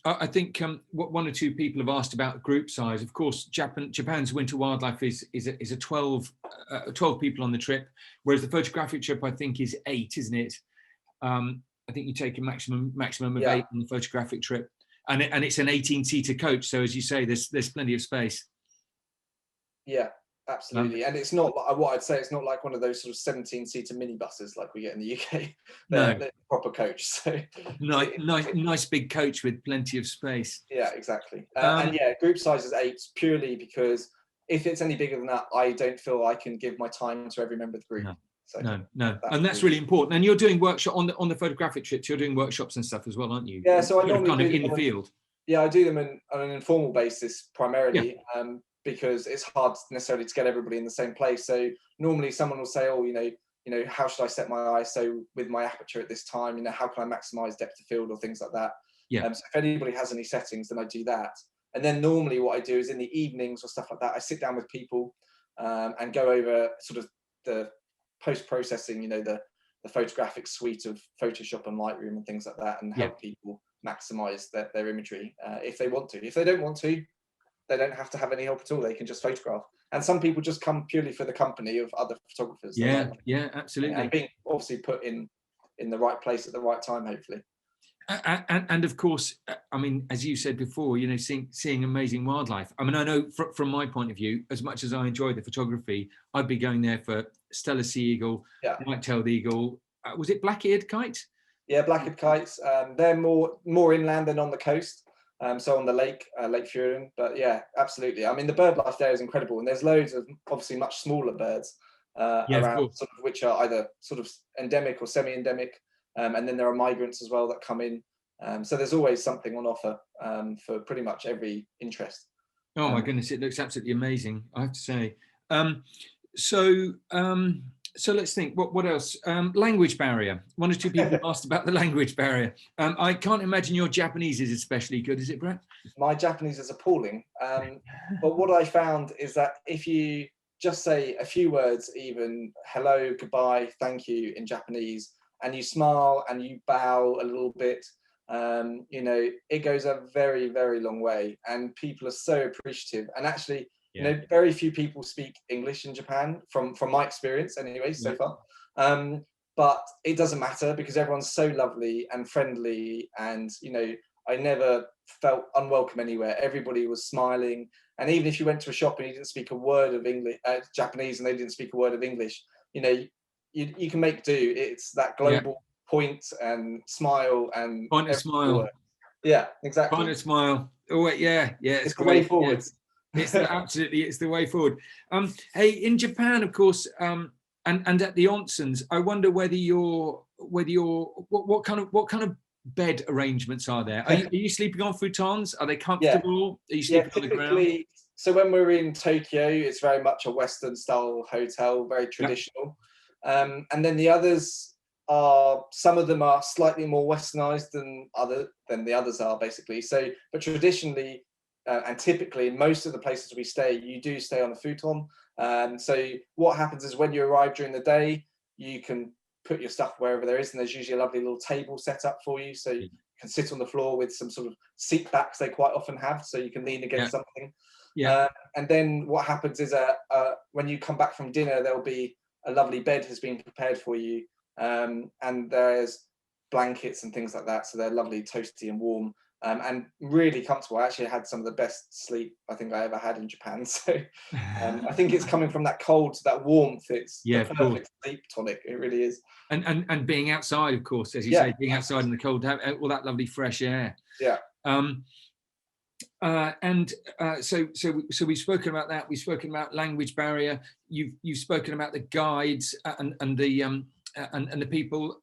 I think what one or two people have asked about group size. Of course, Japan's winter wildlife is a 12 people on the trip, whereas the photographic trip, I think, is 8, isn't it? I think you take a maximum of 8 on the photographic trip, and it's an 18-seater coach. So as you say, there's plenty of space. Yeah, absolutely. And it's not what I'd say. It's not like one of those sort of 17-seater minibuses like we get in the UK. They're a proper coach. So nice big coach with plenty of space. Yeah, exactly. And yeah, group size is 8 purely because if it's any bigger than that, I don't feel I can give my time to every member of the group. No, and that's really important. And you're doing workshop on the photographic trips. You're doing workshops and stuff as well, aren't you? Yeah, so I normally kind of in the field. Yeah, I do them on an informal basis primarily, because it's hard necessarily to get everybody in the same place. So normally someone will say, "Oh, how should I set my ISO with my aperture at this time? How can I maximize depth of field or things like that?" Yeah. So if anybody has any settings, then I do that. And then normally what I do is in the evenings or stuff like that, I sit down with people. and go over sort of the post-processing, you know, the photographic suite of Photoshop and Lightroom and things like that, and help people maximize their imagery if they want to. If they don't want to, they don't have to have any help at all. They can just photograph. And some people just come purely for the company of other photographers. Yeah, absolutely. And being obviously put in the right place at the right time, hopefully. And of course, I mean, as you said before, you know, seeing amazing wildlife. I mean, I know from my point of view, as much as I enjoy the photography, I'd be going there for Steller sea eagle, white-tailed eagle. Was it black-eared kite? Yeah, black-eared kites. They're more inland than on the coast. So on the Lake Furin. But yeah, absolutely. I mean, the bird life there is incredible, and there's loads of obviously much smaller birds around, sort of, which are either sort of endemic or semi-endemic. And then there are migrants as well that come in. So there's always something on offer for pretty much every interest. Oh my goodness, it looks absolutely amazing, I have to say. So let's think, what else? Language barrier. One or two people asked about the language barrier. I can't imagine your Japanese is especially good, is it, Bret? My Japanese is appalling. But what I found is that if you just say a few words, even hello, goodbye, thank you in Japanese, and you smile and you bow a little bit, you know, it goes a very, very long way, and people are so appreciative. And actually, you know, very few people speak English in Japan, from my experience anyway, so far. But it doesn't matter, because everyone's so lovely and friendly, and, you know, I never felt unwelcome anywhere. Everybody was smiling, and even if you went to a shop and you didn't speak a word of English, Japanese, and they didn't speak a word of English, you know, you can make do. It's that global point and smile and point and smile. Word. Yeah, exactly. Point and smile. Oh yeah, it's the way forward. It's the way forward. Hey, in Japan, of course, and at the onsens, I wonder whether what kind of bed arrangements are there? Are you sleeping on futons? Are they comfortable? Are you sleeping on the ground? So when we're in Tokyo, it's very much a Western style hotel, very traditional. And then the others are, some of them are slightly more westernized than the others are, basically. So, but traditionally and typically in most of the places we stay, you do stay on a futon. So what happens is when you arrive during the day, you can put your stuff wherever there is, and there's usually a lovely little table set up for you, so you can sit on the floor with some sort of seat backs they quite often have, so you can lean against something. And then what happens is when you come back from dinner, there'll be a lovely bed has been prepared for you, and there's blankets and things like that, so they're lovely, toasty and warm, and really comfortable. I actually had some of the best sleep I think I ever had in Japan. So I think it's coming from that cold to that warmth. It's the perfect sleep tonic. It really is. And being outside, of course, as you say, being outside in the cold, all that lovely fresh air. So we've spoken about that. We've spoken about language barrier. You've spoken about the guides and the people,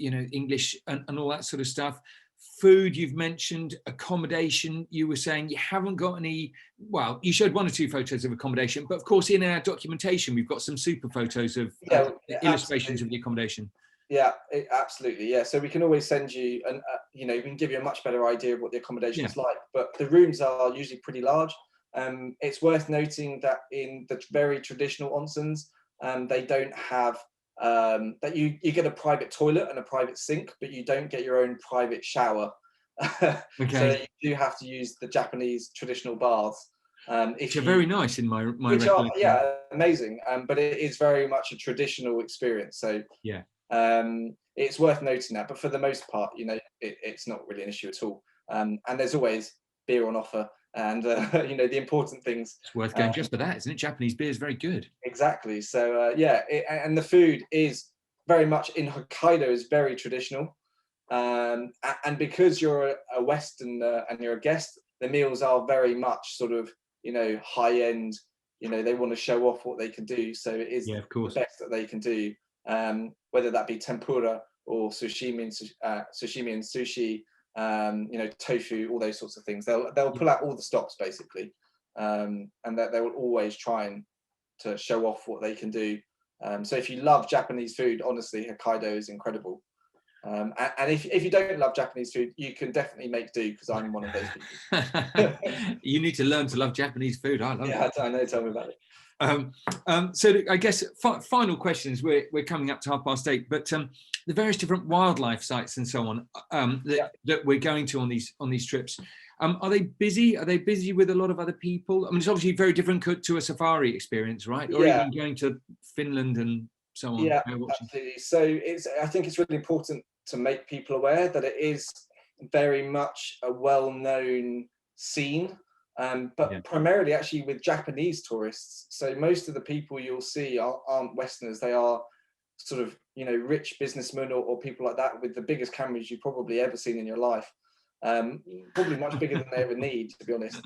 English and all that sort of stuff. Food, you've mentioned. Accommodation, you were saying you haven't got any. Well, you showed one or two photos of accommodation, but of course in our documentation we've got some super photos of illustrations of the accommodation. Absolutely. So we can always send you, and we can give you a much better idea of what the accommodation is like. But the rooms are usually pretty large. It's worth noting that in the very traditional onsens, they don't have that you get a private toilet and a private sink, but you don't get your own private shower. So you do have to use the Japanese traditional baths. Which are very nice in my which are amazing. But it is very much a traditional experience. So it's worth noting that. But for the most part, it's not really an issue at all. And there's always beer on offer. And the important things. It's worth going just for that, isn't it? Japanese beer is very good. Exactly. So and the food is very much in Hokkaido is very traditional, and because you're a Westerner and you're a guest, the meals are very much sort of high end. They want to show off what they can do, so it is the best that they can do. Whether that be tempura or sashimi and sushi. Tofu, all those sorts of things. They'll pull out all the stops basically, and that they will always try to show off what they can do. So if you love Japanese food, honestly, Hokkaido is incredible. And if you don't love Japanese food, you can definitely make do, because I'm one of those people. You need to learn to love Japanese food. I love it. I know. Tell me about it. So I guess final questions. We're coming up to 8:30, but the various different wildlife sites and so on that we're going to on these trips. Are they busy? Are they busy with a lot of other people? I mean, it's obviously very different to a safari experience, right? Or even going to Finland and so on. Yeah, absolutely. So I think it's really important to make people aware that it is very much a well-known scene, but primarily actually with Japanese tourists. So most of the people you'll see aren't Westerners. They are sort of, rich businessmen or people like that with the biggest cameras you've probably ever seen in your life. Probably much bigger than they ever need, to be honest.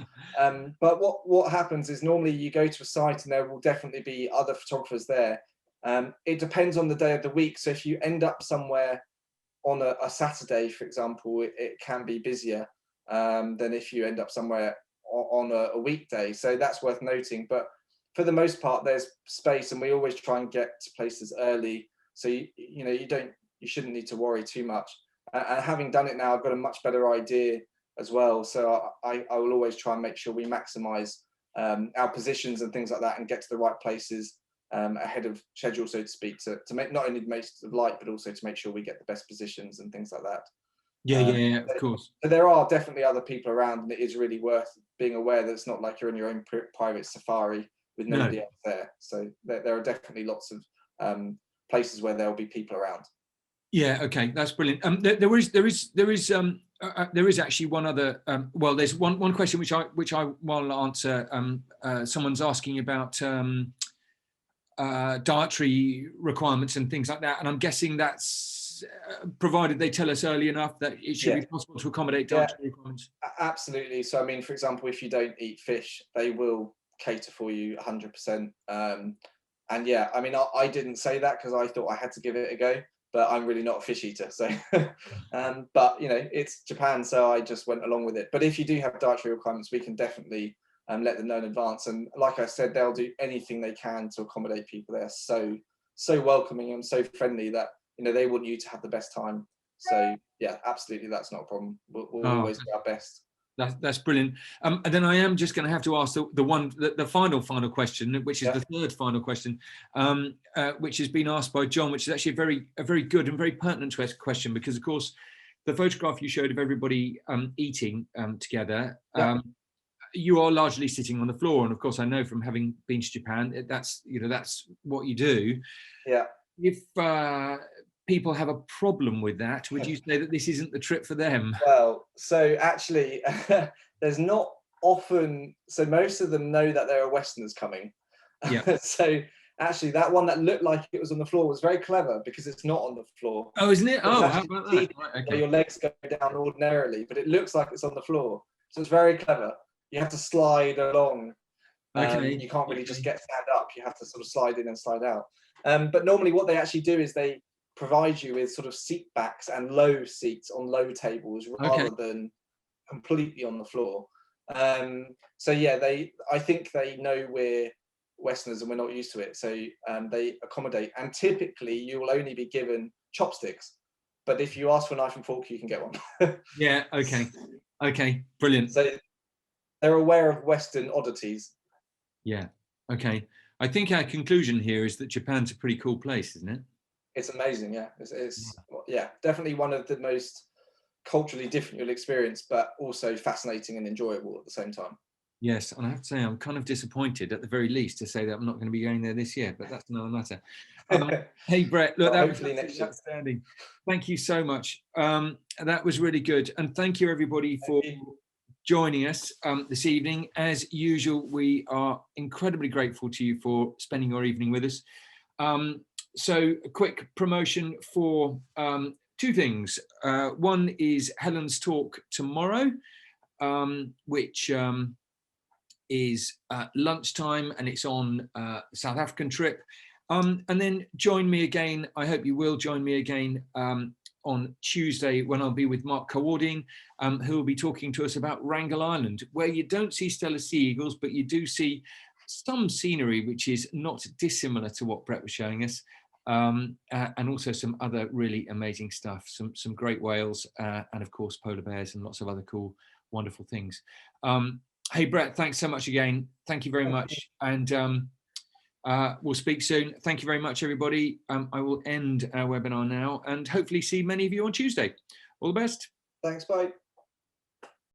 But what happens is normally you go to a site and there will definitely be other photographers there. It depends on the day of the week. So if you end up somewhere on a Saturday, for example, it can be busier than if you end up somewhere on a weekday. So that's worth noting. But for the most part, there's space, and we always try and get to places early. So you shouldn't need to worry too much. And having done it now, I've got a much better idea as well. So I will always try and make sure we maximize our positions and things like that, and get to the right places ahead of schedule, so to speak, to make not only the most of light, but also to make sure we get the best positions and things like that. Yeah, of course. So there are definitely other people around, and it is really worth being aware that it's not like you're in your own private safari with nobody else there. So there are definitely lots of places where there'll be people around. Yeah, okay, that's brilliant. There is actually one other. Well, there's one question which I will answer. Someone's asking about dietary requirements and things like that, and I'm guessing that's provided they tell us early enough that it should be possible to accommodate dietary requirements. Absolutely. So I mean, for example, if you don't eat fish, they will cater for you 100%. And yeah, I mean, I didn't say that because I thought I had to give it a go, but I'm really not a fish eater. So, but it's Japan, so I just went along with it. But if you do have dietary requirements, we can definitely let them know in advance. And like I said, they'll do anything they can to accommodate people. They're so welcoming and so friendly that they want you to have the best time. So yeah, absolutely, that's not a problem. We'll always do our best. That's brilliant. And then I am just going to have to ask the final question, which is the third final question, which has been asked by John, which is actually a very good and very pertinent question, because of course the photograph you showed of everybody eating together, you are largely sitting on the floor, and of course I know from having been to Japan that's what you do. Yeah. If people have a problem with that, would you say that this isn't the trip for them? Well, so actually there's not often, so most of them know that there are Westerners coming. Yeah. So actually that one that looked like it was on the floor was very clever, because it's not on the floor. Oh, isn't it? Oh, how about that? Right, okay. Your legs go down ordinarily, but it looks like it's on the floor. So it's very clever. You have to slide along. Okay. You can't really just stand up. You have to sort of slide in and slide out. But normally what they actually do is they provide you with sort of seat backs and low seats on low tables rather than completely on the floor. So yeah, I think they know we're Westerners and we're not used to it. So they accommodate, and typically you will only be given chopsticks, but if you ask for a knife and fork, you can get one. Yeah. Okay. Brilliant. So they're aware of Western oddities. Yeah. Okay. I think our conclusion here is that Japan's a pretty cool place, isn't it? It's amazing. Yeah. It's definitely one of the most culturally different you'll experience, but also fascinating and enjoyable at the same time. Yes, and I have to say I'm kind of disappointed, at the very least, to say that I'm not going to be going there this year, but that's another matter. Hey Bret, look, that was outstanding. Thank you so much. That was really good, and thank you everybody for joining us this evening. As usual, we are incredibly grateful to you for spending your evening with us. So a quick promotion for two things. One is Helen's talk tomorrow, which is lunchtime, and it's on the South African trip. And then join me again. I hope you will join me again on Tuesday, when I'll be with Mark Cowardine, who will be talking to us about Wrangel Island, where you don't see Steller sea eagles, but you do see some scenery which is not dissimilar to what Bret was showing us, and also some other really amazing stuff, some great whales, and of course polar bears and lots of other cool, wonderful things. Hey Bret, thanks so much again. Thank you very much. And We'll speak soon. Thank you very much, everybody. I will end our webinar now and hopefully see many of you on Tuesday. All the best. Thanks, bye.